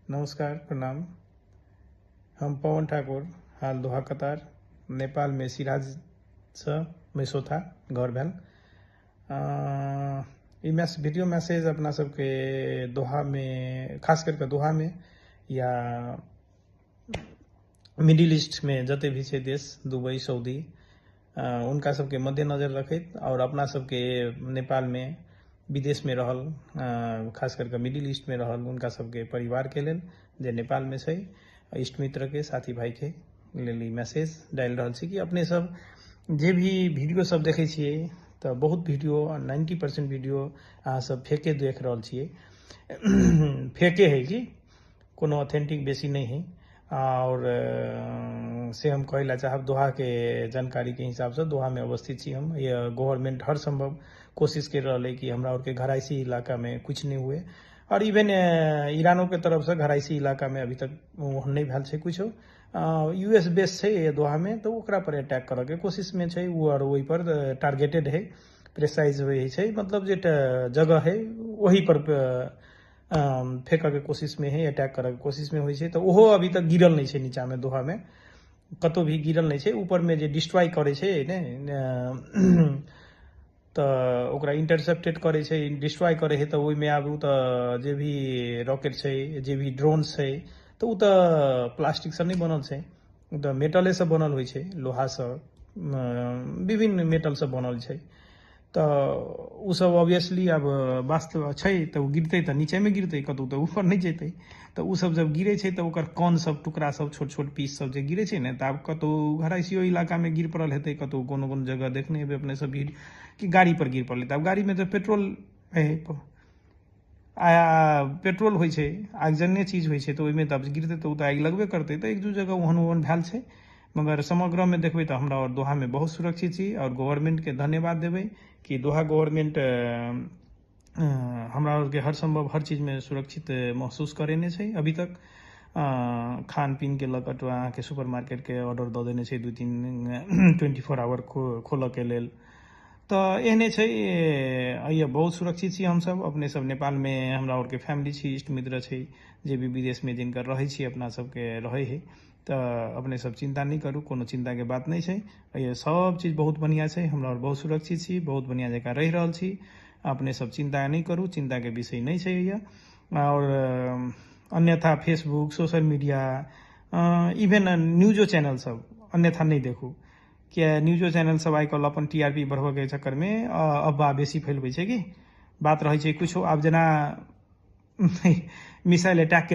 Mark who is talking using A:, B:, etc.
A: नमस्कार, प्रणाम। हम पवन ठाकुर, हाल दोहा कतार, नेपाल में सिराज मेसोथा घर भेल। वीडियो मैसेज अपना सबके दोहा में, खास करके दोहा में या मिडिल ईस्ट में जते भी छै देश, दुबई, सऊदी, उनका सबके मद्देनजर रखैत और अपना सबके नेपाल में विदेश में रहल, खास करके मिडिल ईस्ट में रहल उनका सबके परिवार के लेल जे नेपाल में छै, इष्ट मित्र के, साथी भाई के लेल ई मैसेज डाल रहा छी कि अपने सब जे भी वीडियो सब देखे छिए तो बहुत वीडियो 90% वीडियो अहाँ सब फेके देख रहा छिए। फेके है कि कोनो ऑथेंटिक बेसी नहीं है। और से हम कहला चाहब दोहा के जानकारी के हिसाब से दोहा में अवस्थित छी हम। ये गवर्नमेंट हर संभव कोशिश कर रहा है कि हमरा और के घरायसी इलाका में कुछ नहीं हुए, और इवन ईरानों के तरफ से घरायसी इलाका में अभी तक नहीं भेल छै कुछ। यूएस बेस है ये दोहा में, तो ओकरा पर अटैक करे के कोशिश में छै वो, और वही पर टारगेटेड है, प्रेसाइज हुई है, मतलब जे जगह है वही पर फेंक के कोशिश में है, अटैक करे के कोशिश में हुई है। तो ओहो अभी तक गिरल नहीं है नीचा में, दोहा में कतो भी गिरल नहीं है। ऊपर में जे डिस्ट्रॉय करे छै ने, तो ओकरा इंटरसेप्टेड करे छै, डिस्ट्रॉय करे है, तो ओहि में आब तो जे भी रॉकेट छै, जे भी ड्रोन छै, तो उ तो प्लास्टिक से नहीं बनल छै, उ तो मेटले से बनल होइ छै, लोहा से, विभिन्न मेटल से बनल छै। तो उ सब ऑब्वियसली अब वास्तव छै, तो गिरते तो नीचे में गिरते, कतौ तो ऊपर नहीं जेते। तो उ सब जब गिरे छै तो ओकर कौन सब टुकड़ा सब, छोट छोट पीस सब जे गिरे छै ने, तो आब कतौ घरायसियो इलाका में गिर पड़ल हेतै, कतौ कोनो कोनो जगह देखने हेबै अपने सब भीड़ कि गाड़ी पर गिर पड़लै। अब गाड़ी में तो पेट्रोल है, पेट्रोल होइ छै, आगजन्य चीज होइ छै, तो ओहिमे तब गिरते तो आगि लगबे करते। तो एक दू जगह ओहन ओहन भेल छै, मगर समग्र में देखबै तो हमरा और दोहा में बहुत सुरक्षित छी, और गवर्नमेंट के धन्यवाद देबै कि दोहा गवर्नमेंट हमरा और के हर संभव हर चीज में सुरक्षित महसूस करेने छै अभी तक। खान पीन के लक अहाँ के सुपर मार्केट के ऑर्डर दऽ देने छै 2-3 24 आवर खोलऽ के लेल। तो एहने छै, ये बहुत सुरक्षित छी हम सब। अपने सब नेपाल में हमरा और के फैमिली छी, इष्ट मित्र छै, जे भी विदेश में जिनकर रहे छी अपना सबके रहे है। तो अपने सब चिंता नहीं करू, कोनो चिंता के बात नहीं है। ये सब चीज बहुत बढ़िया है, हमरा और बहुत सुरक्षित छी, बहुत बढ़िया जगह रह रहल छी। अपने सब चिंता नहीं करू, चिंता के विषय नहीं है ये। और अन्यथा फेसबुक, सोशल मीडिया, इवन न्यूजो चैनल सब अन्यथा नहीं देखू, कि न्यूजो चैनल सब आइ काल्हि अपन टीआरपी बढ़बऽ के चक्कर में अफवाह बेसी फैलबै छै कि बात रहे छै कुछ। आब जेना मिसाइल अटैक